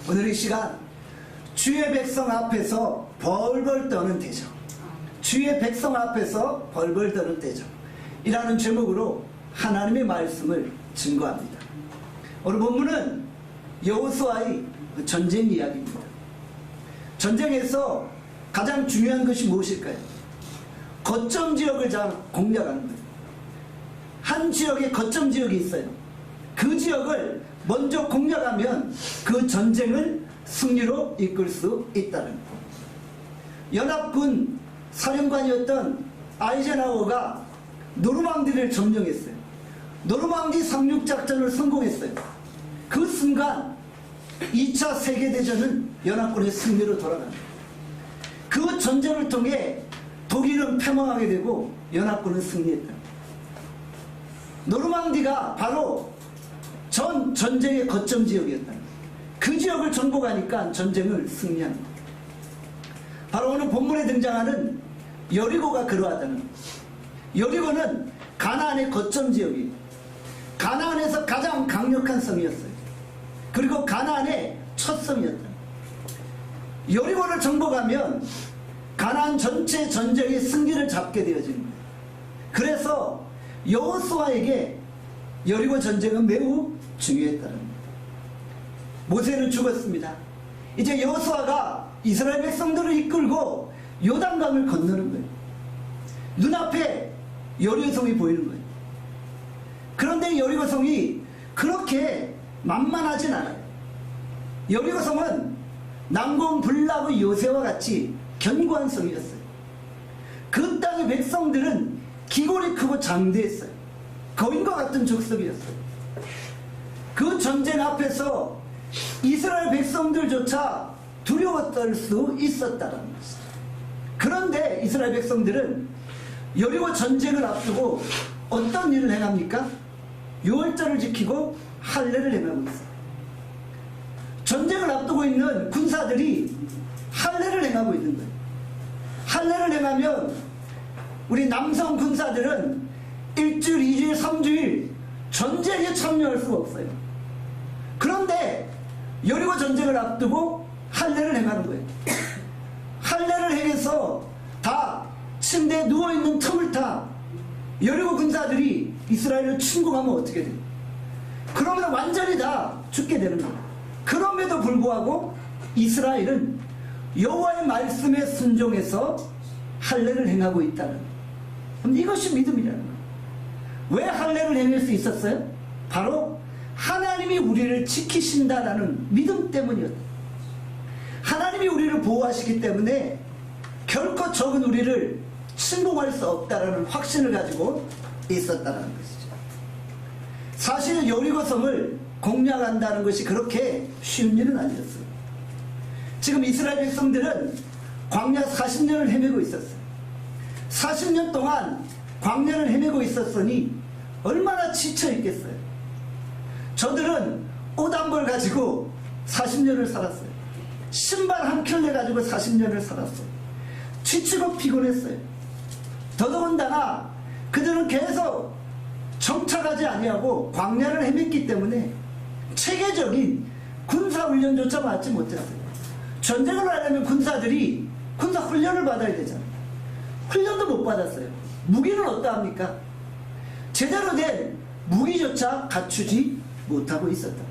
오늘 이 시간 주의 백성 앞에서 벌벌 떠는 대적, 주의 백성 앞에서 벌벌 떠는 대적 이라는 제목으로 하나님의 말씀을 증거합니다. 오늘 본문은 여호수아의 전쟁 이야기입니다. 전쟁에서 가장 중요한 것이 무엇일까요? 거점 지역을 잘 공략하는 거예요. 한 지역에 거점 지역이 있어요. 그 지역을 먼저 공략하면 그 전쟁을 승리로 이끌 수 있다는 거예요. 연합군 사령관이었던 아이젠하워가 노르망디를 점령했어요. 노르망디 상륙작전을 성공했어요. 그 순간 2차 세계대전은 연합군의 승리로 돌아갑니다. 그 전쟁을 통해 독일은 패망하게 되고 연합군은 승리했다. 노르망디가 바로 전 전쟁의 거점 지역이었다. 그 지역을 정복하니까 전쟁을 승리한 것. 바로 오늘 본문에 등장하는 여리고가 그러하다는 것. 여리고는 가나안의 거점 지역이에요. 가나안에서 가장 강력한 성이었어요. 그리고 가나안의 첫 성이었다. 여리고를 정복하면 가나안 전체 전쟁의 승기를 잡게 되어지는 거예요. 그래서 여호수아에게 여리고 전쟁은 매우 중요했다는 거예요. 모세는 죽었습니다. 이제 여호수아가 이스라엘 백성들을 이끌고 요단강을 건너는 거예요. 눈앞에 여리고성이 보이는 거예요. 그런데 여리고성이 그렇게 만만하진 않아요. 여리고성은 남궁 불나무 요새와 같이 견고한 성이었어요. 그 땅의 백성들은 기골이 크고 장대했어요. 거인과 같은 족속이었어요. 그 전쟁 앞에서 이스라엘 백성들조차 두려워 떨 수 있었다는 것이죠. 그런데 이스라엘 백성들은 여리고 전쟁을 앞두고 어떤 일을 행합니까? 유월절을 지키고 할례를 행하고 있어요. 전쟁을 앞두고 있는 군사들이 할례를 행하고 있는 거예요. 할례를 행하면 우리 남성 군사들은 1주일, 2주일, 3주일 전쟁에 참여할 수가 없어요. 그런데 여리고 전쟁을 앞두고 할례를 행하는 거예요. 할례를 행해서 다 침대에 누워있는 틈을 타 여리고 군사들이 이스라엘을 침공하면 어떻게 돼요? 그러면 완전히 다 죽게 되는 거예요. 그럼에도 불구하고 이스라엘은 여호와의 말씀에 순종해서 할례를 행하고 있다는 거예요. 이것이 믿음이라는 거예요. 왜 할례를 행할 수 있었어요? 바로 하나님이 우리를 지키신다라는 믿음 때문이었다. 하나님이 우리를 보호하시기 때문에 결코 적은 우리를 침공할 수 없다라는 확신을 가지고 있었다는 것이죠. 사실 여리고성을 공략한다는 것이 그렇게 쉬운 일은 아니었어요. 지금 이스라엘 백성들은 광야 40년을 헤매고 있었어요. 40년 동안 광야를 헤매고 있었으니 얼마나 지쳐 있겠어요. 저들은 옷 한 벌 가지고 40년을 살았어요. 신발 한 켤레 가지고 40년을 살았어요. 지치고 피곤했어요. 더더군다나 그들은 계속 정착하지 아니하고 광야를 헤맸기 때문에 체계적인 군사훈련조차 받지 못했어요. 전쟁을 하려면 군사들이 군사훈련을 받아야 되잖아요. 훈련도 못 받았어요. 무기는 어떠합니까? 제대로 된 무기조차 갖추지 못하고 있었다.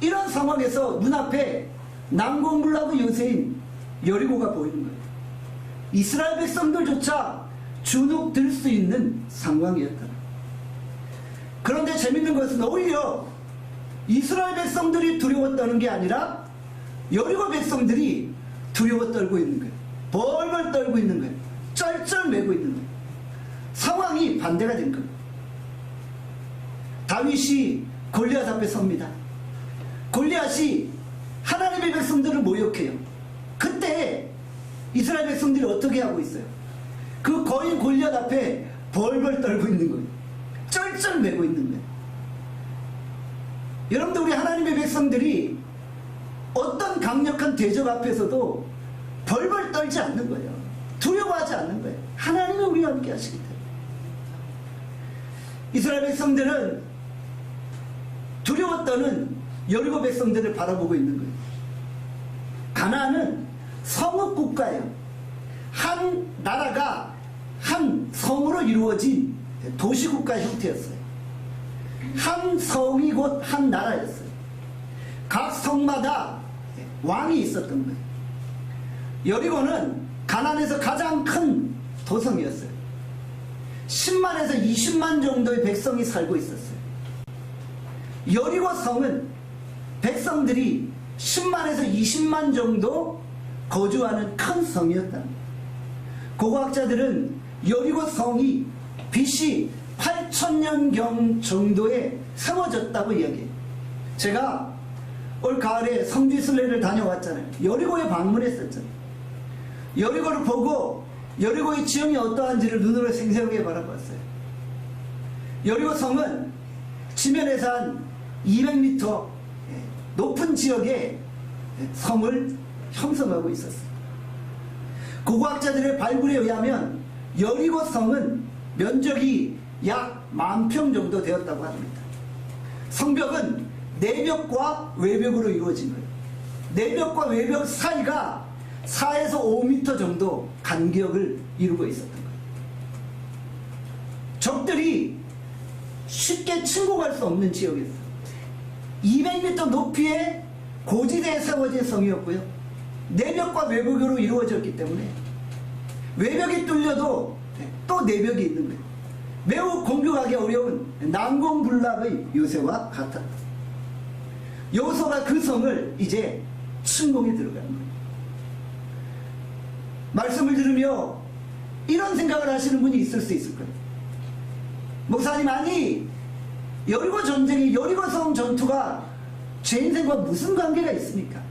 이런 상황에서 눈앞에 남궁불나무 요새인 여리고가 보이는 거예요. 이스라엘 백성들조차 주눅들 수 있는 상황이었다. 그런데 재밌는 것은 오히려 이스라엘 백성들이 두려워 떠는 게 아니라 여리고 백성들이 두려워 떨고 있는 거예요. 벌벌 떨고 있는 거예요. 쩔쩔매고 있는 거예요. 상황이 반대가 된 거예요. 다윗이 골리앗 앞에 섭니다. 골리앗이 하나님의 백성들을 모욕해요. 그때 이스라엘 백성들이 어떻게 하고 있어요? 그 거인 골리앗 앞에 벌벌 떨고 있는 거예요. 쩔쩔매고 있는 거예요. 여러분들, 우리 하나님의 백성들이 어떤 강력한 대적 앞에서도 벌벌 떨지 않는 거예요. 두려워하지 않는 거예요. 하나님은 우리와 함께 하시기 때문에. 이스라엘 백성들은 두려워 떠는 여리고 백성들을 바라보고 있는 거예요. 가나안은 성읍 국가예요. 한 나라가 한 성으로 이루어진 도시국가 형태였어요. 한 성이 곧 한 나라였어요. 각 성마다 왕이 있었던 거예요. 여리고는 가나안에서 가장 큰 도성이었어요. 10만에서 20만 정도의 백성이 살고 있었어요. 여리고 성은 백성들이 10만에서 20만 정도 거주하는 큰 성이었다. 고고학자들은 여리고 성이 BC 8000년경 정도에 세워졌다고 이야기해요. 제가 올 가을에 성지순례를 다녀왔잖아요. 여리고에 방문했었잖아요. 여리고를 보고 여리고의 지형이 어떠한지를 눈으로 생생하게 바라봤어요. 여리고 성은 지면에서 한 200m 높은 지역에 성을 형성하고 있었어요. 고고학자들의 발굴에 의하면 여리고 성은 면적이 약 10,000평 정도 되었다고 합니다. 성벽은 내벽과 외벽으로 이루어진 거예요. 내벽과 외벽 사이가 4에서 5m 정도 간격을 이루고 있었던 거예요. 적들이 쉽게 침고 갈 수 없는 지역이었어요. 200m 높이의 고지대에 세워진 성이었고요. 내벽과 외벽으로 이루어졌기 때문에 외벽이 뚫려도 또 내벽이 있는 거예요. 매우 공격하기 어려운 난공불락의 요새와 같았다. 여호수아가 그 성을 이제 침공에 들어가는 거예요. 말씀을 들으며 이런 생각을 하시는 분이 있을 수 있을 거예요. 목사님, 아니 여리고 전쟁이, 여리고 성 전투가 제 인생과 무슨 관계가 있습니까?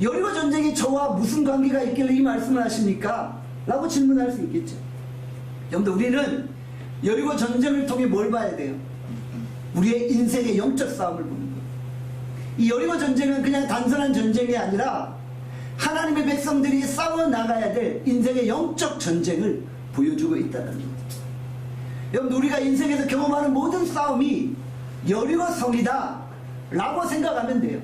여리고 전쟁이 저와 무슨 관계가 있길래 이 말씀을 하십니까? 라고 질문할 수 있겠죠. 여러분들, 우리는 여리고 전쟁을 통해 뭘 봐야 돼요? 우리의 인생의 영적 싸움을 보는 거예요. 이 여리고 전쟁은 그냥 단순한 전쟁이 아니라 하나님의 백성들이 싸워 나가야 될 인생의 영적 전쟁을 보여주고 있다는 거예요. 여러분, 우리가 인생에서 경험하는 모든 싸움이 여리고 성이다 라고 생각하면 돼요.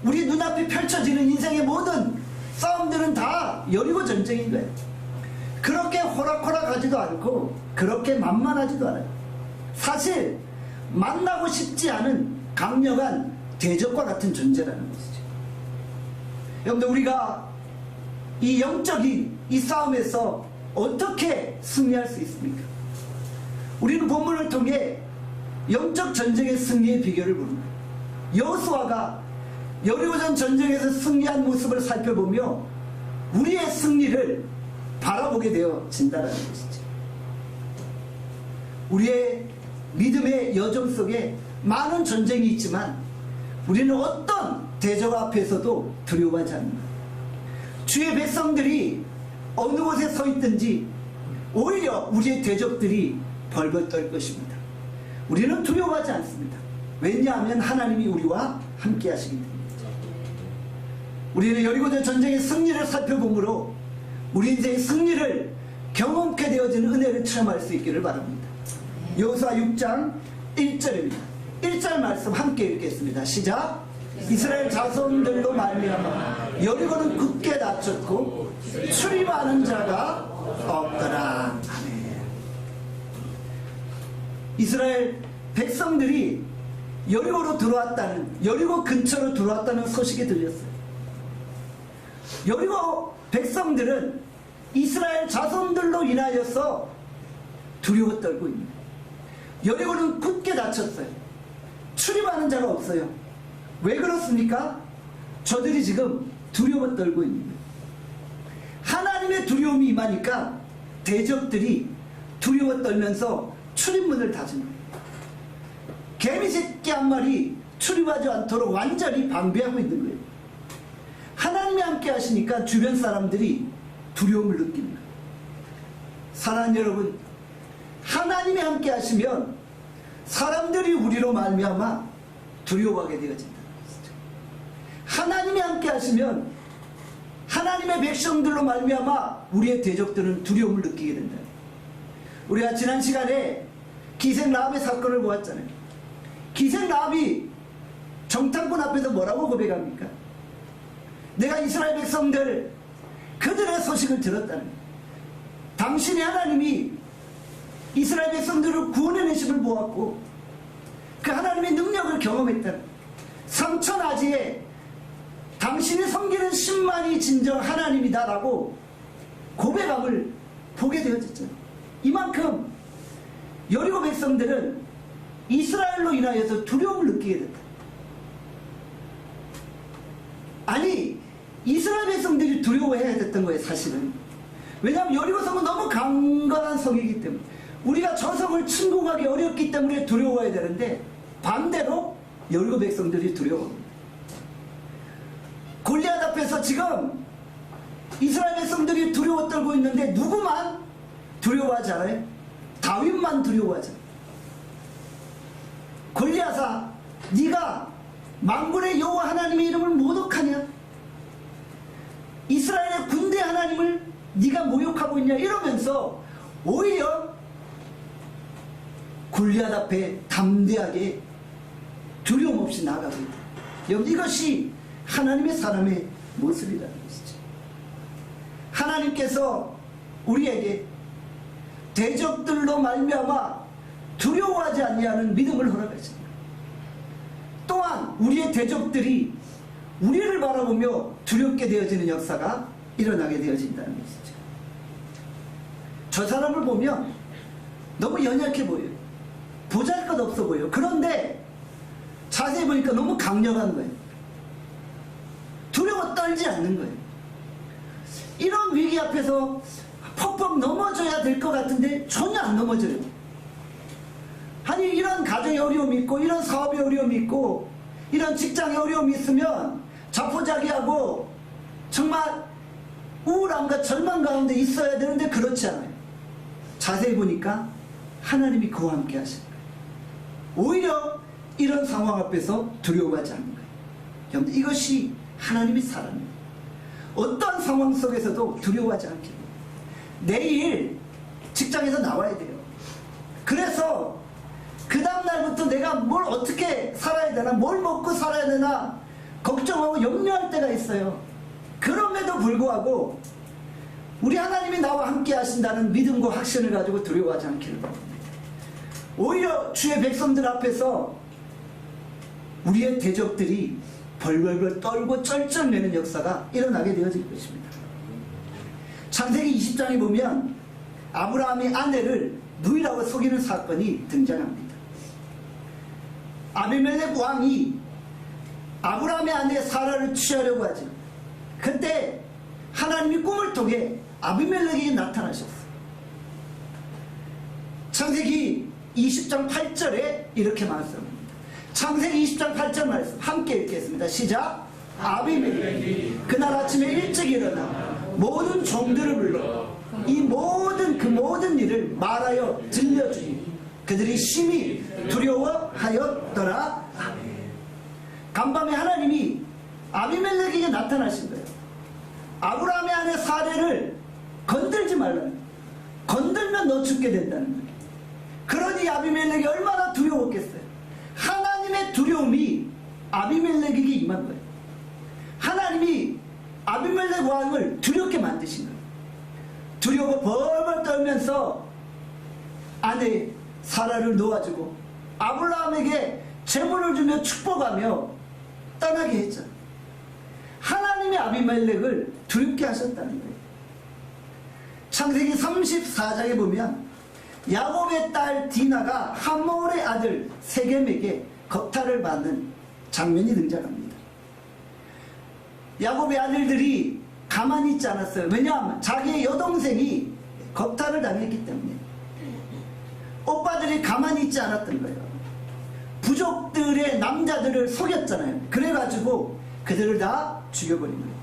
우리 눈앞에 펼쳐지는 인생의 모든 싸움들은 다 여리고 전쟁인 거예요. 그렇게 호락호락하지도 않고 그렇게 만만하지도 않아요. 사실 만나고 싶지 않은 강력한 대적과 같은 존재라는 것이죠. 여러분들, 우리가 이 영적인 이 싸움에서 어떻게 승리할 수 있습니까? 우리는 본문을 통해 영적 전쟁의 승리의 비결을 보는 거예요. 여호수아가 여리고전 전쟁에서 승리한 모습을 살펴보며 우리의 승리를 바라보게 되어진다는 것이죠. 우리의 믿음의 여정 속에 많은 전쟁이 있지만 우리는 어떤 대적 앞에서도 두려워하지 않는다. 주의 백성들이 어느 곳에 서 있든지 오히려 우리의 대적들이 벌벌 떨 것입니다. 우리는 두려워하지 않습니다. 왜냐하면 하나님이 우리와 함께 하시기 때문입니다. 우리는 여리고전 전쟁의 승리를 살펴보므로 우리 인생의 승리를 경험케 되어지는 은혜를 체험할 수 있기를 바랍니다. 여호수아 6장 1절입니다. 1절 말씀 함께 읽겠습니다. 시작. 이스라엘 자손들로 말미암아 여리고는 굳게 닫혔고 출입하는 자가 없더라. 아멘. 이스라엘 백성들이 여리고로 들어왔다는, 여리고 근처로 들어왔다는 소식이 들렸어요. 여리고 백성들은 이스라엘 자손들로 인하여서 두려워 떨고 있는 거예요. 여리고는 굳게 닫혔어요. 출입하는 자가 없어요. 왜 그렇습니까? 저들이 지금 두려워 떨고 있는 거예요. 하나님의 두려움이 임하니까 대적들이 두려워 떨면서 출입문을 닫은 거예요. 개미 새끼 한 마리 출입하지 않도록 완전히 방비하고 있는 거예요. 하나님이 함께 하시니까 주변 사람들이 두려움을 느낍니다. 사랑하는 여러분, 하나님이 함께 하시면 사람들이 우리로 말미암아 두려워하게 되어진다는 것이죠. 하나님이 함께 하시면 하나님의 백성들로 말미암아 우리의 대적들은 두려움을 느끼게 된다. 우리가 지난 시간에 기생 라합의 사건을 보았잖아요. 기생 라합이 정탐꾼 앞에서 뭐라고 고백합니까? 내가 이스라엘 백성들 그들의 소식을 들었다는 거예요. 당신의 하나님이 이스라엘 백성들을 구원해내심을 보았고 그 하나님의 능력을 경험했다는 거예요. 삼천아지에 당신이 섬기는 신만이 진정 하나님이다라고 고백함을 보게 되어졌죠. 이만큼 여리고 백성들은 이스라엘로 인하여서 두려움을 느끼게 됐다. 아니, 이스라엘 백성들이 두려워해야 됐던 거예요, 사실은. 왜냐하면 여리고 성은 너무 강건한 성이기 때문에 우리가 저 성을 침공하기 어렵기 때문에 두려워해야 되는데 반대로 여리고 백성들이 두려워합니다. 골리앗 앞에서 지금 이스라엘 백성들이 두려워 떨고 있는데 누구만 두려워하지 않아요? 다윗만 두려워하잖아요. 골리앗아, 네가 만군의 여호와 하나님의 이름을 모독하냐? 이스라엘의 군대 하나님을 네가 모욕하고 있냐? 이러면서 오히려 골리앗 앞에 담대하게 두려움 없이 나아가고 있다. 여러분, 이것이 하나님의 사람의 모습이라는 것이죠. 하나님께서 우리에게 대적들로 말미암아 두려워하지 아니하는 믿음을 허락하십니다. 또한 우리의 대적들이 우리를 바라보며 두렵게 되어지는 역사가 일어나게 되어진다는 것이죠. 저 사람을 보면 너무 연약해 보여요. 보잘것없어 보여요. 그런데 자세히 보니까 너무 강력한 거예요. 두려워 떨지 않는 거예요. 이런 위기 앞에서 퍽퍽 넘어져야 될 것 같은데 전혀 안 넘어져요. 아니, 이런 가정의 어려움이 있고 이런 사업의 어려움이 있고 이런 직장의 어려움이 있으면 자포자기하고 정말 우울함과 절망 가운데 있어야 되는데 그렇지 않아요. 자세히 보니까 하나님이 그와 함께 하시는 거예요. 오히려 이런 상황 앞에서 두려워하지 않는 거예요. 여러분, 이것이 하나님의 사랑입니다. 어떠한 상황 속에서도 두려워하지 않게 돼요. 내일 직장에서 나와야 돼요. 그래서 그 다음날부터 내가 뭘 어떻게 살아야 되나, 뭘 먹고 살아야 되나 걱정하고 염려할 때가 있어요. 그럼에도 불구하고 우리 하나님이 나와 함께 하신다는 믿음과 확신을 가지고 두려워하지 않기를 바랍니다. 오히려 주의 백성들 앞에서 우리의 대적들이 벌벌벌 떨고 쩔쩔매는 역사가 일어나게 되어질 것입니다. 창세기 20장에 보면 아브라함의 아내를 누이라고 속이는 사건이 등장합니다. 아비멜렉 왕이 아브라함의 아내 사라를 취하려고 하죠. 그때 하나님이 꿈을 통해 아비멜렉에게 나타나셨어요. 창세기 20장 8절에 이렇게 말씀합니다. 창세기 20장 8절 말씀 함께 읽겠습니다. 시작. 아비멜렉이 그날 아침에 일찍 일어나 모든 종들을 불러 이 모든 일을 말하여 들려주니 그들이 심히 두려워하였더라. 간밤에 하나님이 아비멜렉에게 나타나신 거예요. 아브라함의 아내 사레를 건들지 말라는 거예요. 건들면 너 죽게 된다는 거예요. 그러니 아비멜렉이 얼마나 두려웠겠어요. 하나님의 두려움이 아비멜렉에게 임한 거예요. 하나님이 아비멜렉 왕을 두렵게 만드신 거예요. 두려워 벌벌 떨면서 아내 사라를 놓아주고 아브라함에게 재물을 주며 축복하며 떠나게 했죠. 하나님이 아비멜렉을 두렵게 하셨다는 거예요. 창세기 34장에 보면 야곱의 딸 디나가 하몰의 아들 세겜에게 겁탈을 받는 장면이 등장합니다. 야곱의 아들들이 가만히 있지 않았어요. 왜냐하면 자기의 여동생이 겁탈을 당했기 때문에. 오빠들이 가만히 있지 않았던 거예요. 부족들의 남자들을 속였잖아요. 그래가지고 그들을 다 죽여버린 거예요.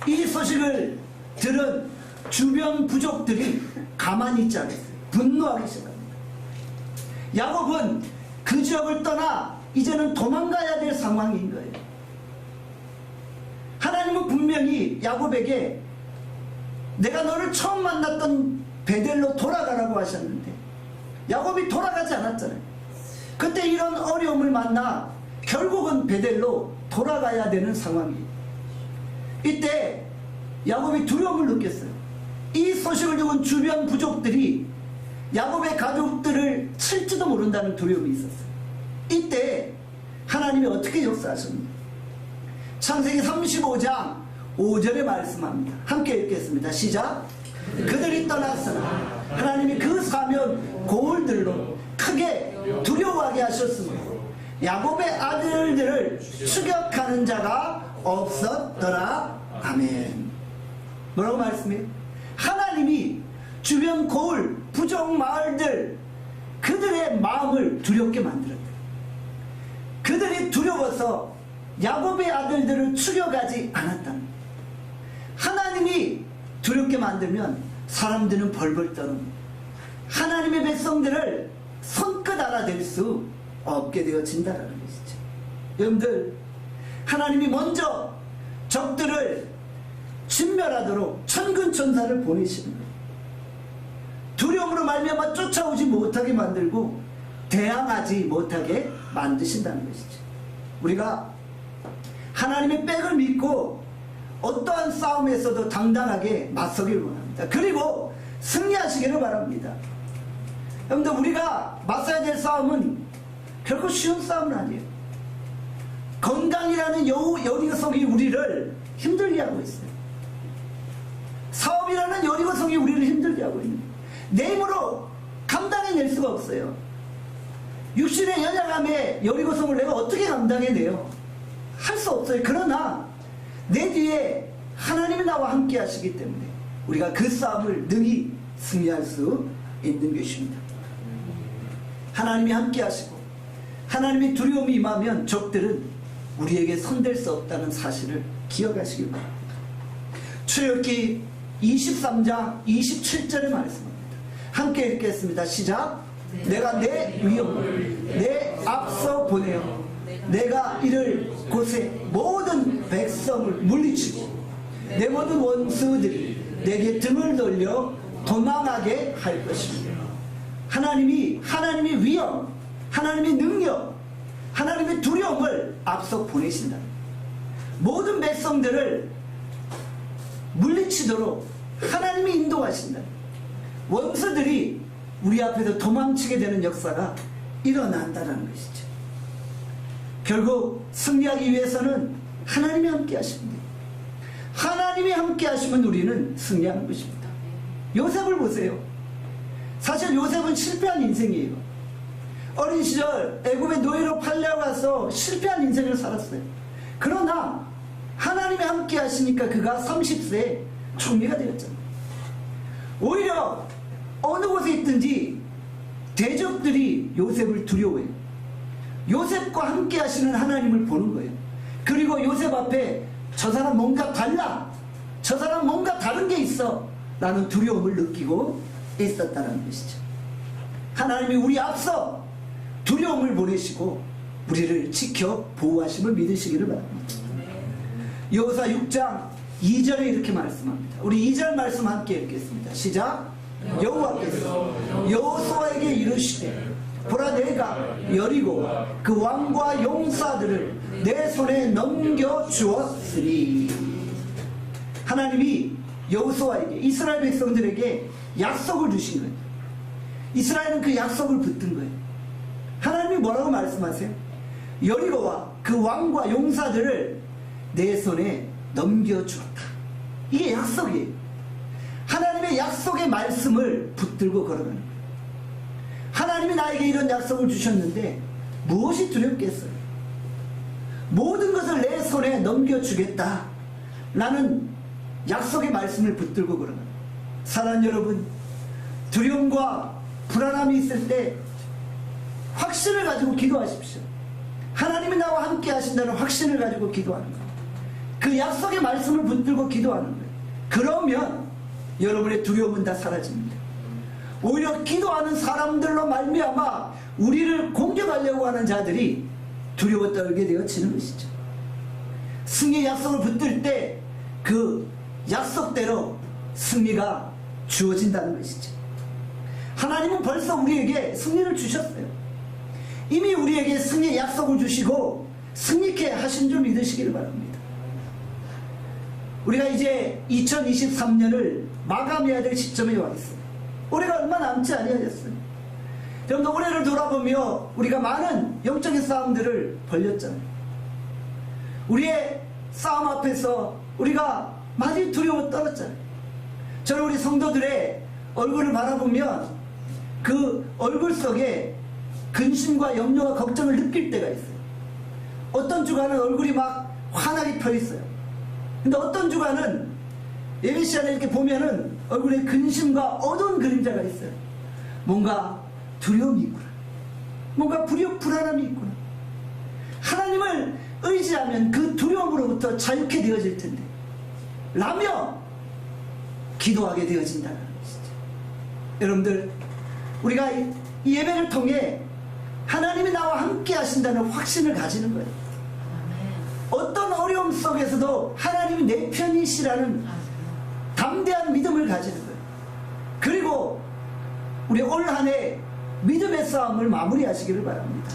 이 소식을 들은 주변 부족들이 가만히 있지 않았어요. 분노하기 시작합니다. 야곱은 그 지역을 떠나 이제는 도망가야 될 상황인 거예요. 하나님은 분명히 야곱에게 내가 너를 처음 만났던 베델로 돌아가라고 하셨는데 야곱이 돌아가지 않았잖아요. 그때 이런 어려움을 만나 결국은 베델로 돌아가야 되는 상황이에요. 이때 야곱이 두려움을 느꼈어요. 이 소식을 듣은 주변 부족들이 야곱의 가족들을 칠지도 모른다는 두려움이 있었어요. 이때 하나님이 어떻게 역사하십니까? 창세기 35장 5절에 말씀합니다. 함께 읽겠습니다. 시작. 그들이 떠났으나 하나님이 그 사면 고울들로 크게 두려워하게 하셨으므로 야곱의 아들들을 추격하는 자가 없었더라. 아멘. 뭐라고 말씀해요? 하나님이 주변 고을 부족 마을들 그들의 마음을 두렵게 만들었다. 그들이 두려워서 야곱의 아들들을 추격하지 않았다. 하나님이 두렵게 만들면 사람들은 벌벌 떠는 하나님의 백성들을 손끝 하나 댈 수 없게 되어진다는 것이죠. 여러분들, 하나님이 먼저 적들을 진멸하도록 천군천사를 보내시는 거예요. 두려움으로 말미암아 쫓아오지 못하게 만들고 대항하지 못하게 만드신다는 것이죠. 우리가 하나님의 백을 믿고 어떠한 싸움에서도 당당하게 맞서기를 원합니다. 그리고 승리하시기를 바랍니다. 여러분들, 우리가 맞서야 될 싸움은 결코 쉬운 싸움은 아니에요. 건강이라는 여리고성이 우리를 힘들게 하고 있어요. 사업이라는 여리고성이 우리를 힘들게 하고 있는 거예요. 내 힘으로 감당해낼 수가 없어요. 육신의 연약함에 여리고성을 내가 어떻게 감당해내요? 할 수 없어요. 그러나 내 뒤에 하나님이 나와 함께 하시기 때문에 우리가 그 싸움을 능히 승리할 수 있는 것입니다. 하나님이 함께 하시고 하나님이 두려움이 임하면 적들은 우리에게 손댈 수 없다는 사실을 기억하시기 바랍니다. 출애굽기 23장 27절의 말씀입니다. 함께 읽겠습니다. 시작. 내가 내 위엄을 내 앞서 보내어 내가 이를 곳에 모든 백성을 물리치고 내 모든 원수들이 내게 등을 돌려 도망하게 할 것입니다. 하나님이 위엄, 하나님의 능력, 하나님의 두려움을 앞서 보내신다. 모든 백성들을 물리치도록 하나님이 인도하신다. 원수들이 우리 앞에서 도망치게 되는 역사가 일어난다는 것이죠. 결국 승리하기 위해서는 하나님이 함께 하십니다. 하나님이 함께 하시면 우리는 승리하는 것입니다. 요셉을 보세요. 사실 요셉은 실패한 인생이에요. 어린 시절 애굽의 노예로 팔려가서 실패한 인생을 살았어요. 그러나 하나님이 함께 하시니까 그가 30세에 총리가 되었잖아요. 오히려 어느 곳에 있든지 대적들이 요셉을 두려워해요. 요셉과 함께 하시는 하나님을 보는 거예요. 그리고 요셉 앞에 저 사람 뭔가 달라, 저 사람 뭔가 다른 게 있어 라는 두려움을 느끼고 있었다는 것이죠. 하나님이 우리 앞서 두려움을 보내시고 우리를 지켜 보호하심을 믿으시기를 바랍니다. 여호수아 6장 2절에 이렇게 말씀합니다. 우리 2절 말씀 함께 읽겠습니다. 시작. 여호와께서 여호수아에게 이르시되 보라, 내가 여리고 그 왕과 용사들을 내 손에 넘겨주었으니. 하나님이 여호수아에게, 이스라엘 백성들에게 약속을 주신 거예요. 이스라엘은 그 약속을 붙든 거예요. 하나님이 뭐라고 말씀하세요? 여리고와 그 왕과 용사들을 내 손에 넘겨주었다. 이게 약속이에요. 하나님의 약속의 말씀을 붙들고 걸어가는 거예요. 하나님이 나에게 이런 약속을 주셨는데 무엇이 두렵겠어요? 모든 것을 내 손에 넘겨주겠다 라는 약속의 말씀을 붙들고 걸어가는 거예요. 사랑하는 여러분, 두려움과 불안함이 있을 때 확신을 가지고 기도하십시오. 하나님이 나와 함께 하신다는 확신을 가지고 기도하는 거예요. 그 약속의 말씀을 붙들고 기도하는 거예요. 그러면 여러분의 두려움은 다 사라집니다. 오히려 기도하는 사람들로 말미암아 우리를 공격하려고 하는 자들이 두려워 떨게 되어지는 것이죠. 승리의 약속을 붙들 때 그 약속대로 승리가 주어진다는 것이죠. 하나님은 벌써 우리에게 승리를 주셨어요. 이미 우리에게 승리의 약속을 주시고 승리케 하신 줄 믿으시기를 바랍니다. 우리가 이제 2023년을 마감해야 될 시점에 와 있어요. 올해가 얼마 남지 아니하였어요. 여러분들 올해를 돌아보며 우리가 많은 영적인 싸움들을 벌렸잖아요. 우리의 싸움 앞에서 우리가 많이 두려워 떨었잖아요. 저는 우리 성도들의 얼굴을 바라보면 그 얼굴 속에 근심과 염려와 걱정을 느낄 때가 있어요. 어떤 주간은 얼굴이 막 환하게 펴 있어요. 근데 어떤 주간은 예배 시간에 이렇게 보면은 얼굴에 근심과 어두운 그림자가 있어요. 뭔가 두려움이 있구나. 뭔가 불안함이 있구나. 하나님을 의지하면 그 두려움으로부터 자유케 되어질 텐데 라며 기도하게 되어진다는 것이죠. 여러분들, 우리가 이 예배를 통해 하나님이 나와 함께 하신다는 확신을 가지는 거예요. 어떤 어려움 속에서도 하나님이 내 편이시라는 담대한 믿음을 가지는 거예요. 그리고 우리 올 한 해 믿음의 싸움을 마무리하시기를 바랍니다.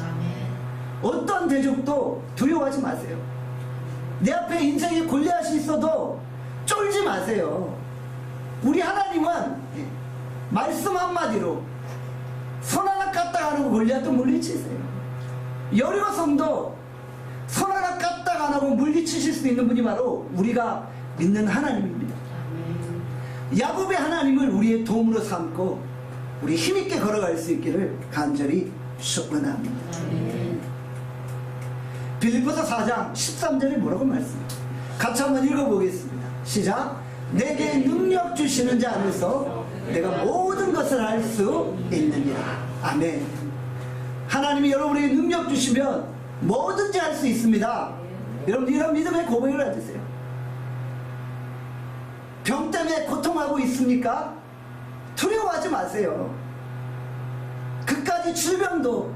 어떤 대적도 두려워하지 마세요. 내 앞에 인생에 골리앗이 있어도 쫄지 마세요. 우리 하나님은 말씀 한마디로 손 하나 까딱 안 하고 골리앗도 물리치세요. 여리고 성도 손 하나 까딱 안 하고 물리치실 수 있는 분이 바로 우리가 믿는 하나님입니다. 야곱의 하나님을 우리의 도움으로 삼고 우리 힘있게 걸어갈 수 있기를 간절히 축원합니다. 빌립보서 4장 13절에 뭐라고 말씀합니다. 같이 한번 읽어보겠습니다. 시작. 내게 능력 주시는 자 안에서 내가 모든 것을 할 수 있느니라. 아멘. 하나님이 여러분에게 능력 주시면 뭐든지 할 수 있습니다. 여러분, 이런 믿음의 고백을 해주세요. 병 때문에 고통하고 있습니까? 두려워하지 마세요. 그까지 질병도,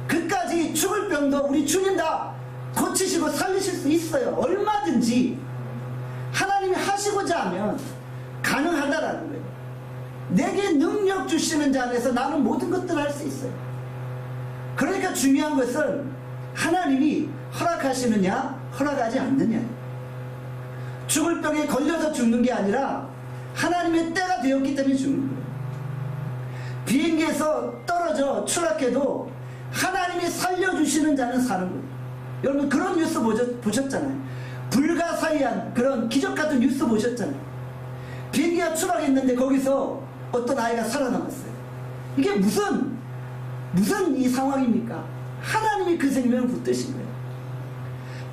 그까지 죽을 병도 우리 주님 다 고치시고 살리실 수 있어요. 얼마든지 하나님이 하시고자 하면 가능하다라는 거예요. 내게 능력 주시는 자 안에서 나는 모든 것들을 할 수 있어요. 그러니까 중요한 것은 하나님이 허락하시느냐 허락하지 않느냐예요. 죽을 병에 걸려서 죽는 게 아니라 하나님의 때가 되었기 때문에 죽는 거예요. 비행기에서 떨어져 추락해도 하나님이 살려주시는 자는 사는 거예요. 여러분, 그런 뉴스 보셨잖아요. 불가사의한 그런 기적 같은 뉴스 보셨잖아요. 비행기가 추락했는데 거기서 어떤 아이가 살아남았어요. 이게 무슨 이 상황입니까? 하나님이 그 생명을 붙드신 거예요.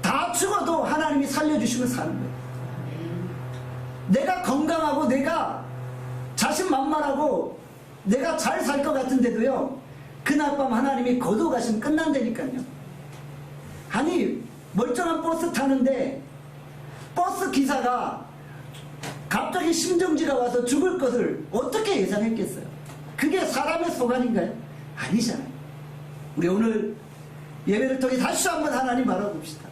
다 죽어도 하나님이 살려주시면 사는 거예요. 내가 건강하고 내가 자신만만하고 내가 잘 살 것 같은데도요, 그날 밤 하나님이 거둬가시면 끝난다니까요. 아니, 멀쩡한 버스 타는데 버스 기사가 갑자기 심정지가 와서 죽을 것을 어떻게 예상했겠어요? 그게 사람의 소관인가요? 아니잖아요. 우리 오늘 예배를 통해 다시 한번 하나님 바라봅시다.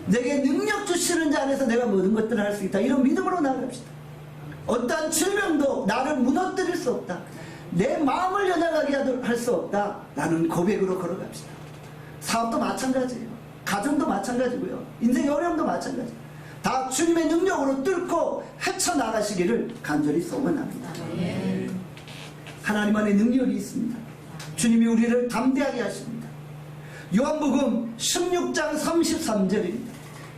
내게 능력 주시는 자 안에서 내가 모든 것들을 할 수 있다. 이런 믿음으로 나아갑시다. 어떠한 질병도 나를 무너뜨릴 수 없다. 내 마음을 연약하게 할 수 없다. 라는 고백으로 걸어갑시다. 사업도 마찬가지예요. 가정도 마찬가지고요. 인생의 어려움도 마찬가지예요. 다 주님의 능력으로 뚫고 헤쳐나가시기를 간절히 소원합니다. 하나님 안에 능력이 있습니다. 주님이 우리를 담대하게 하십니다. 요한복음 16장 33절입니다.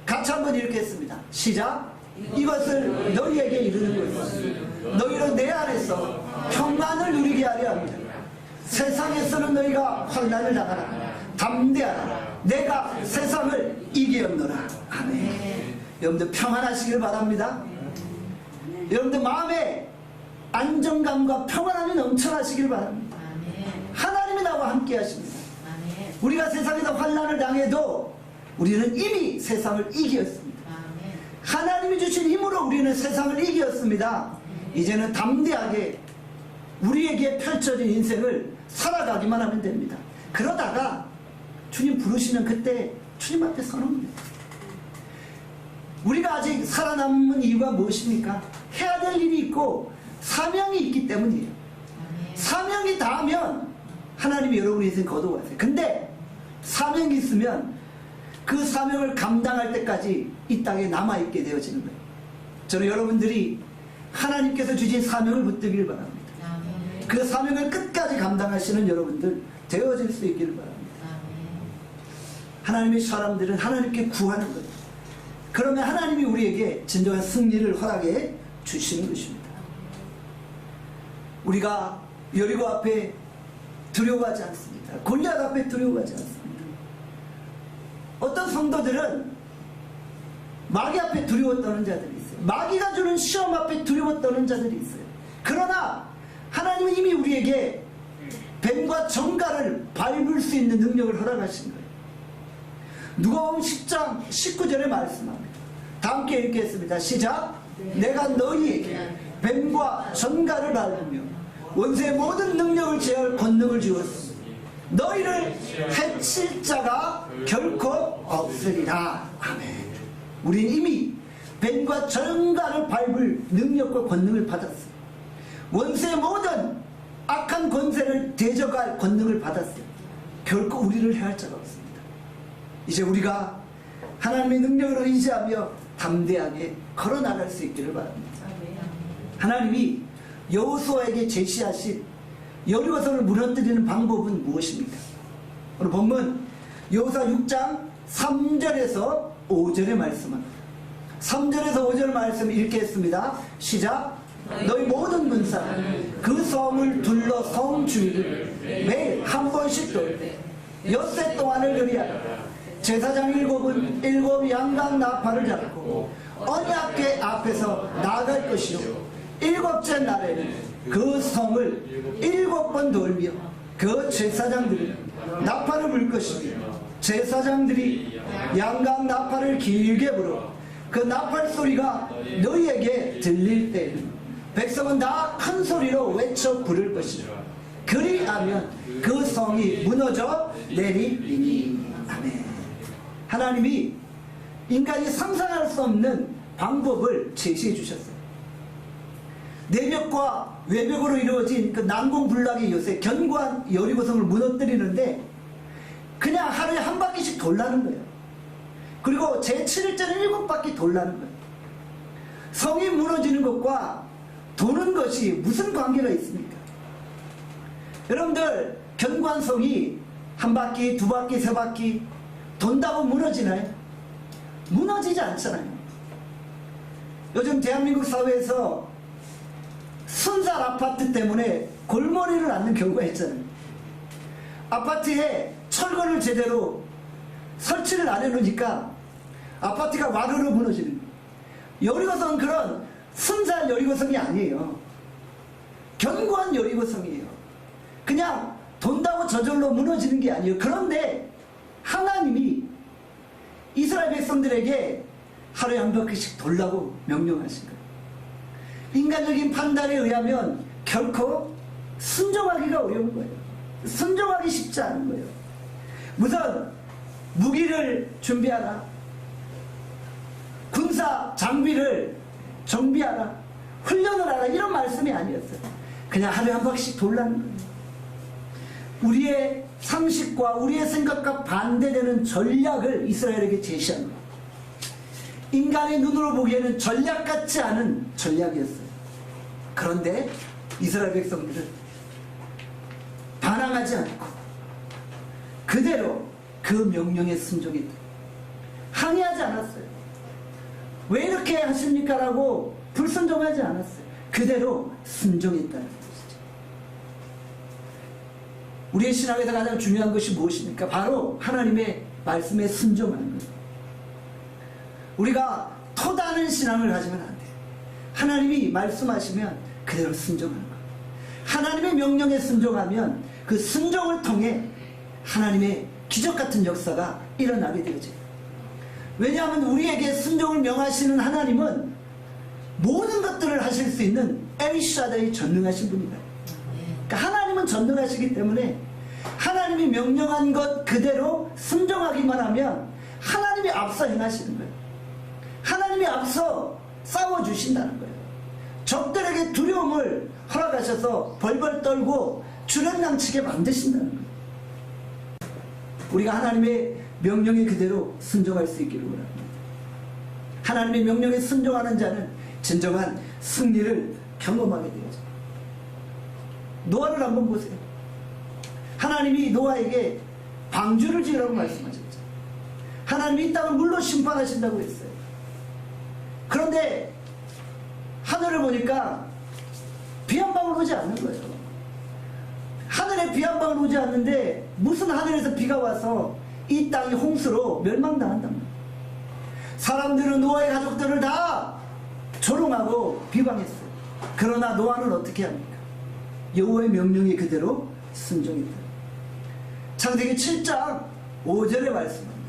같이 한번 읽겠습니다. 시작. 이것을 너희에게 이르는 것은 너희로 내 안에서 평안을 누리게 하려 합니다. 세상에서는 너희가 환난을 당하라. 담대하라. 내가 세상을 이기었노라. 아멘. 여러분들 평안하시길 바랍니다. 여러분들 마음에 안정감과 평안함이 넘쳐나시길 바랍니다. 하나님이 나와 함께 하십니다. 우리가 세상에서 환난을 당해도 우리는 이미 세상을 이겼습니다. 하나님이 주신 힘으로 우리는 세상을 이겼습니다. 이제는 담대하게 우리에게 펼쳐진 인생을 살아가기만 하면 됩니다. 그러다가 주님 부르시면 그때 주님 앞에 서는 겁니다. 우리가 아직 살아남은 이유가 무엇입니까? 해야 될 일이 있고 사명이 있기 때문이에요. 사명이 닿으면 하나님이 여러분의 인생 거둬가세요. 근데 사명이 있으면 그 사명을 감당할 때까지 이 땅에 남아있게 되어지는 거예요. 저는 여러분들이 하나님께서 주신 사명을 붙들기를 바랍니다. 그 사명을 끝까지 감당하시는 여러분들 되어질 수 있기를 바랍니다. 하나님의 사람들은 하나님께 구하는 거예요. 그러면 하나님이 우리에게 진정한 승리를 허락해 주시는 것입니다. 우리가 여리고 앞에 두려워하지 않습니다. 골리앗 앞에 두려워하지 않습니다. 어떤 성도들은 마귀 앞에 두려워 떠는 자들이 있어요. 마귀가 주는 시험 앞에 두려워 떠는 자들이 있어요. 그러나 하나님은 이미 우리에게 뱀과 정갈을 밟을 수 있는 능력을 허락하신 거예요. 누가복음 10장 19절에 말씀합니다. 다 함께 읽겠습니다. 시작. 내가 너희에게 뱀과 정갈을 밟으며 원수의 모든 능력을 제할 권능을 주었으니 너희를 해칠 자가 결코 없으리라. 아멘. 우리는 이미 뱀과 정갈을 밟을 능력과 권능을 받았어요. 원수의 모든 악한 권세를 대적할 권능을 받았어요. 결코 우리를 해할 자가 없습니다. 이제 우리가 하나님의 능력을 의지하며 담대하게 걸어나갈 수 있기를 바랍니다. 하나님이 여호수아에게 제시하신 여리고성을 무너뜨리는 방법은 무엇입니까? 오늘 본문 여호수아 6장 3절에서 5절의 말씀입니다. 3절에서 5절 말씀 읽겠습니다. 시작. 너희 모든 문사 그 성을 둘러 성 주위를 매일 한 번씩 돌되 엿새 동안을 그리하라. 제사장 일곱은 일곱 양각 나팔을 잡고 언약궤 앞에서 나아갈 것이요 일곱째 날에는 그 성을 7번 돌며 그 제사장들이 나팔을 불 것이며 제사장들이 양각 나팔을 길게 불어 그 나팔 소리가 너희에게 들릴 때에는 백성은 다 큰 소리로 외쳐 부를 것이라. 그리하면 그 성이 무너져 내리리니. 아멘. 하나님이 인간이 상상할 수 없는 방법을 제시해 주셨어요. 내벽과 외벽으로 이루어진 그 난공불락의 요새 견고한 여리고성을 무너뜨리는데 그냥 하루에 한 바퀴씩 돌라는 거예요. 그리고 제7일째는 7바퀴 돌라는 거예요. 성이 무너지는 것과 도는 것이 무슨 관계가 있습니까? 여러분들 견고한 성이 한 바퀴, 두 바퀴, 세 바퀴 돈다고 무너지나요? 무너지지 않잖아요. 요즘 대한민국 사회에서 순살 아파트 때문에 골머리를 앓는 경우가 있잖아요. 아파트에 철거를 제대로 설치를 안 해놓으니까 아파트가 와르르 무너지는 거예요. 여리고성은 그런 순살 여리고성이 아니에요. 견고한 여리고성이에요. 그냥 돈다고 저절로 무너지는 게 아니에요. 그런데 하나님이 이스라엘 백성들에게 하루에 한 바퀴씩 돌라고 명령하신 거예요. 인간적인 판단에 의하면 결코 순종하기가 어려운 거예요. 순종하기 쉽지 않은 거예요. 우선 무기를 준비하라, 군사 장비를 정비하라, 훈련을 하라, 이런 말씀이 아니었어요. 그냥 하루에 한 바퀴씩 돌라는 거예요. 우리의 상식과 우리의 생각과 반대되는 전략을 이스라엘에게 제시한 거예요. 인간의 눈으로 보기에는 전략 같지 않은 전략이었어요. 그런데 이스라엘 백성들은 반항하지 않고 그대로 그 명령에 순종했다. 항의하지 않았어요. 왜 이렇게 하십니까? 라고 불순종하지 않았어요. 그대로 순종했다는 것이죠. 우리의 신앙에서 가장 중요한 것이 무엇입니까? 바로 하나님의 말씀에 순종하는 거예요. 우리가 토다는 신앙을 가지면 안 돼요. 하나님이 말씀하시면 그대로 순종하는 거예요. 하나님의 명령에 순종하면 그 순종을 통해 하나님의 기적 같은 역사가 일어나게 되어져요. 왜냐하면 우리에게 순종을 명하시는 하나님은 모든 것들을 하실 수 있는 엘샤다이 전능하신 분이다. 그러니까 하나님은 전능하시기 때문에 하나님이 명령한 것 그대로 순종하기만 하면 하나님이 앞서 행하시는 거예요. 하나님이 앞서 싸워주신다는 거예요. 적들에게 두려움을 허락하셔서 벌벌 떨고 주력낭치게 만드신다는 거예요. 우리가 하나님의 명령에 그대로 순종할 수 있기를 원합니다. 하나님의 명령에 순종하는 자는 진정한 승리를 경험하게 되죠. 노아를 한번 보세요. 하나님이 노아에게 방주를 지으라고 말씀하셨죠. 하나님이 이 땅을 물로 심판하신다고 했어요. 그런데 하늘을 보니까 비 한 방울 오지 않는 거예요. 하늘에 비 한 방울 오지 않는데 무슨 하늘에서 비가 와서 이 땅이 홍수로 멸망당한단 말이에요. 사람들은 노아의 가족들을 다 조롱하고 비방했어요. 그러나 노아는 어떻게 합니까? 여호와의 명령에 그대로 순종했다. 창세기 7장 5절의 말씀입니다.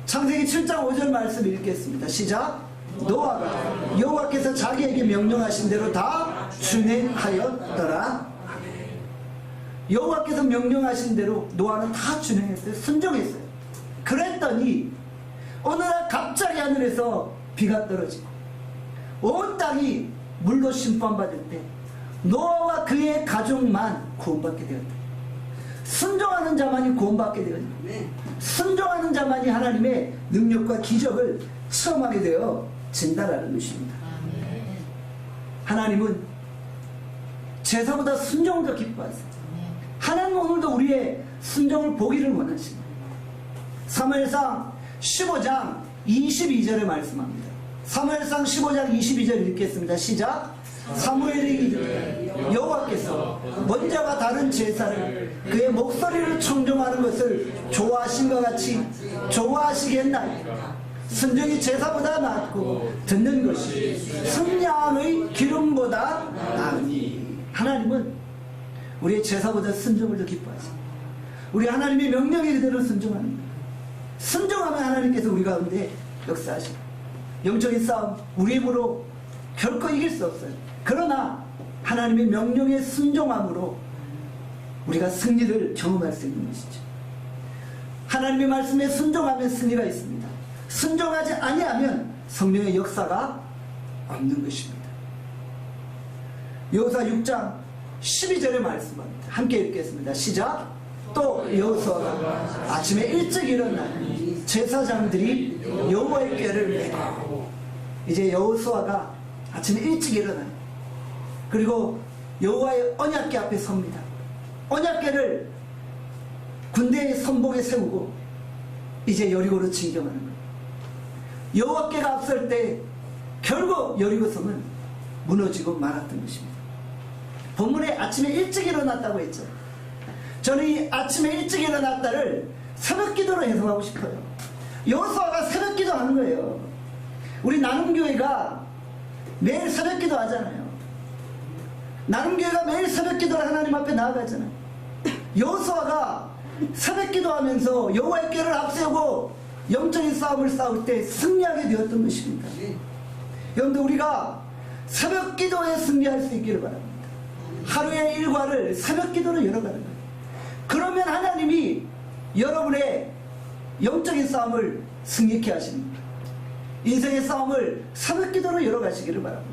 창세기 7장 5절 말씀 읽겠습니다. 시작. 노아가 여호와께서 자기에게 명령하신 대로 다 준행하였더라. 여호와께서 명령하신 대로 노아는 다 준행했어요. 순종했어요. 그랬더니 어느 날 갑자기 하늘에서 비가 떨어지고 온 땅이 물로 심판받을 때 노아와 그의 가족만 구원받게 되었다. 순종하는 자만이 구원받게 되었다. 순종하는 자만이 하나님의 능력과 기적을 체험하게 되어 진다라는 것입니다. 하나님은 제사보다 순종을 더 기뻐하세요. 하나님은 오늘도 우리의 순종을 보기를 원하십니다. 사무엘상 15장 22절에 말씀합니다. 사무엘상 15장 22절 읽겠습니다. 시작. 사무엘이 이르되 여호와께서 먼저와 다른 제사를 그의 목소리를 청종하는 것을 좋아하신 것 같이 좋아하시겠나이까. 순종이 제사보다 낫고 듣는 것이 순양의 기름보다 나으니. 하나님은 우리의 제사보다 순종을 더 기뻐하십니다. 우리 하나님의 명령에 그대로 순종하는 거예요. 순종하면 하나님께서 우리 가운데 역사하시고 영적인 싸움 우리 힘으로 결코 이길 수 없어요. 그러나 하나님의 명령에 순종함으로 우리가 승리를 경험할 수 있는 것이죠. 하나님의 말씀에 순종하면 승리가 있습니다. 순종하지 아니하면 성령의 역사가 없는 것입니다. 여호수아 6장 12절의 말씀입니다. 함께 읽겠습니다. 시작. 또 여호수아가 아침에 일찍 일어나니 제사장들이 여호와의 궤를 메고. 이제 여호수아가 아침에 일찍 일어나요. 그리고 여호와의 언약궤 앞에 섭니다. 언약궤를 군대의 선봉에 세우고 이제 여리고로 진격하는 거예요. 여호와께가 앞설 때 결국 여리고성은 무너지고 말았던 것입니다. 본문에 아침에 일찍 일어났다고 했죠. 저는 이 아침에 일찍 일어났다를 새벽기도로 해석하고 싶어요. 여호수아가 새벽기도 하는 거예요. 우리 나눔교회가 매일 새벽기도 하잖아요. 나눔교회가 매일 새벽기도를 하나님 앞에 나아가잖아요. 여호수아가 새벽기도 하면서 여호와의 궤를 앞세우고 영적인 싸움을 싸울 때 승리하게 되었던 것입니다. 여러분들 우리가 새벽기도에 승리할 수 있기를 바랍니다. 하루의 일과를 새벽기도로 열어가는 거예요. 그러면 하나님이 여러분의 영적인 싸움을 승리케 하십니다. 인생의 싸움을 새벽기도로 열어가시기를 바랍니다.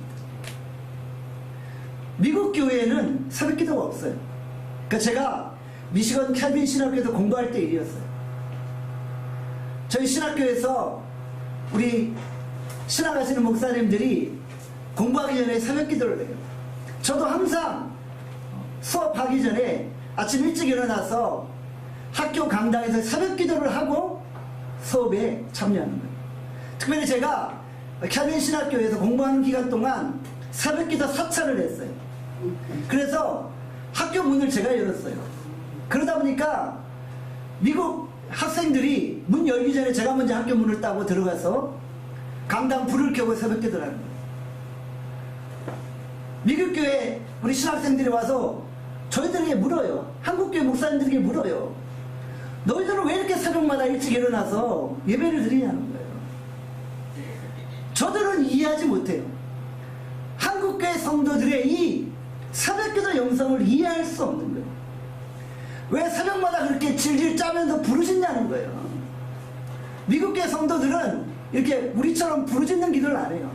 미국 교회에는 새벽기도가 없어요. 그러니까 제가 미시건 캘빈 신학교에서 공부할 때 일이었어요. 저희 신학교에서 우리 신학하시는 목사님들이 공부하기 전에 새벽기도를 해요. 저도 항상 수업하기 전에 아침 일찍 일어나서 학교 강당에서 새벽기도를 하고 수업에 참여하는 거예요. 특별히 제가 캘빈 신학교에서 공부하는 기간 동안 새벽기도 사찰을 했어요. 그래서 학교 문을 제가 열었어요. 그러다 보니까 미국 학생들이 문 열기 전에 제가 먼저 학교 문을 따고 들어가서 강당 불을 켜고 새벽기도를 하는 거예요. 미국 교회 우리 신학생들이 와서 저희들에게 물어요. 한국교회 목사님들에게 물어요. 너희들은 왜 이렇게 새벽마다 일찍 일어나서 예배를 드리냐는 거예요. 저들은 이해하지 못해요. 한국교회 성도들의 이 새벽기도 영성을 이해할 수 없는 거예요. 왜 새벽마다 그렇게 질질 짜면서 부르짖냐는 거예요. 미국교회 성도들은 이렇게 우리처럼 부르짖는 기도를 안 해요.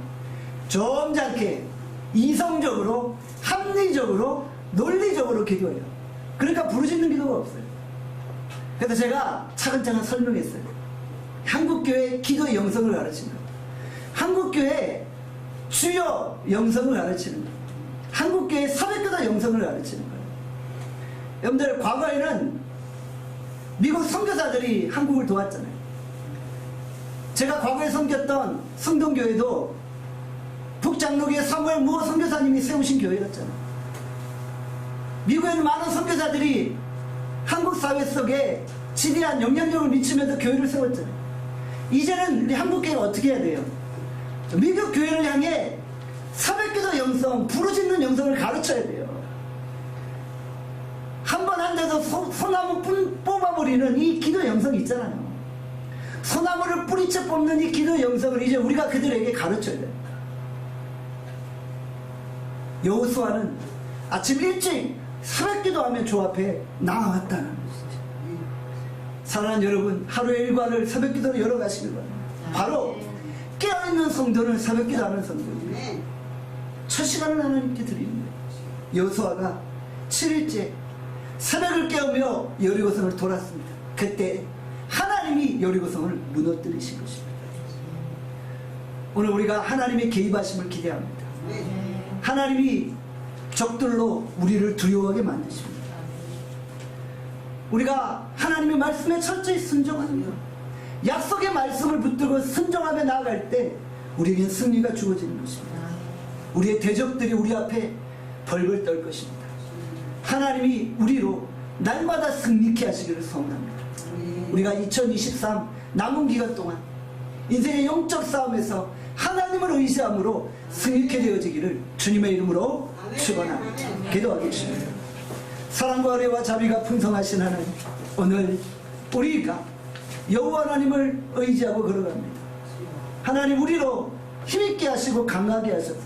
점잖게 이성적으로 합리적으로 논리적으로 기도해요. 그러니까 부르짖는 기도가 없어요. 그래서 제가 차근차근 설명했어요. 한국교회 기도 영성을 가르치는 거예요. 한국교회 주여 영성을 가르치는 거예요. 한국교회 사백교도 영성을 가르치는 거예요. 여러분들, 과거에는 미국 선교사들이 한국을 도왔잖아요. 제가 과거에 섬겼던 성동교회도 북장로교회 사무엘 무어 선교사님이 세우신 교회였잖아요. 미국에는 많은 선교사들이 한국 사회 속에 지대한 영향력을 미치면서 교회를 세웠잖아요. 이제는 우리 한국교회가 어떻게 해야 돼요? 미국 교회를 향해 사백기도 영성, 부르짖는 영성을 가르쳐야 돼요. 한 번 한 데서 소나무 뽑아버리는 이 기도 영성이 있잖아요. 소나무를 뿌리채 뽑는 이 기도 영성을 이제 우리가 그들에게 가르쳐야 됩니다. 여호수아는 아침 일찍 새벽기도하며 주 앞에 나아왔다는 것이죠. 사랑하는 여러분, 하루의 일과를 새벽기도로 열어가시길 바랍니다. 바로 깨어있는 성도는 새벽기도하는 성도입니다. 첫 시간을 하나님께 드리는 거예요. 여호수아가 7일째 새벽을 깨우며 여리고성을 돌았습니다. 그때 하나님이 여리고성을 무너뜨리신 것입니다. 오늘 우리가 하나님의 개입하심을 기대합니다. 하나님이 적들로 우리를 두려워하게 만드십니다. 우리가 하나님의 말씀에 철저히 순종하는 것, 약속의 말씀을 붙들고 순종하며 나아갈 때 우리에겐 승리가 주어지는 것입니다. 우리의 대적들이 우리 앞에 벌벌 떨 것입니다. 하나님이 우리로 날마다 승리케 하시기를 소원합니다. 우리가 2023 남은 기간 동안 인생의 영적 싸움에서 하나님을 의지함으로 승리케 되어지기를 주님의 이름으로 축원합니다. 기도하겠습니다. 사랑과 은혜와 자비가 풍성하신 하나님, 오늘 우리가 여호와 하나님을 의지하고 걸어갑니다. 하나님, 우리로 힘있게 하시고 강하게 하셔서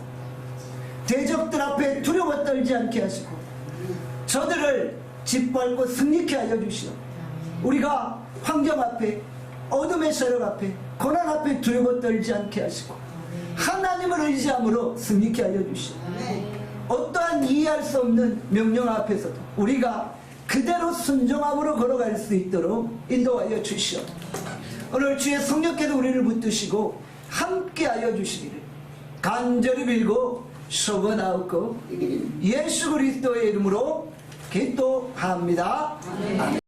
대적들 앞에 두려워 떨지 않게 하시고 저들을 짓밟고 승리케 하여 주시오. 우리가 환경 앞에, 어둠의 세력 앞에, 고난 앞에 두려워 떨지 않게 하시고 하나님을 의지함으로 승리케 하여 주시오. 어떠한 이해할 수 없는 명령 앞에서도 우리가 그대로 순종함으로 걸어갈 수 있도록 인도하여 주시오. 오늘 주의 성령께서 우리를 붙드시고 함께하여 주시기를 간절히 빌고 소원하옵고 예수 그리스도의 이름으로 기도합니다. 아멘.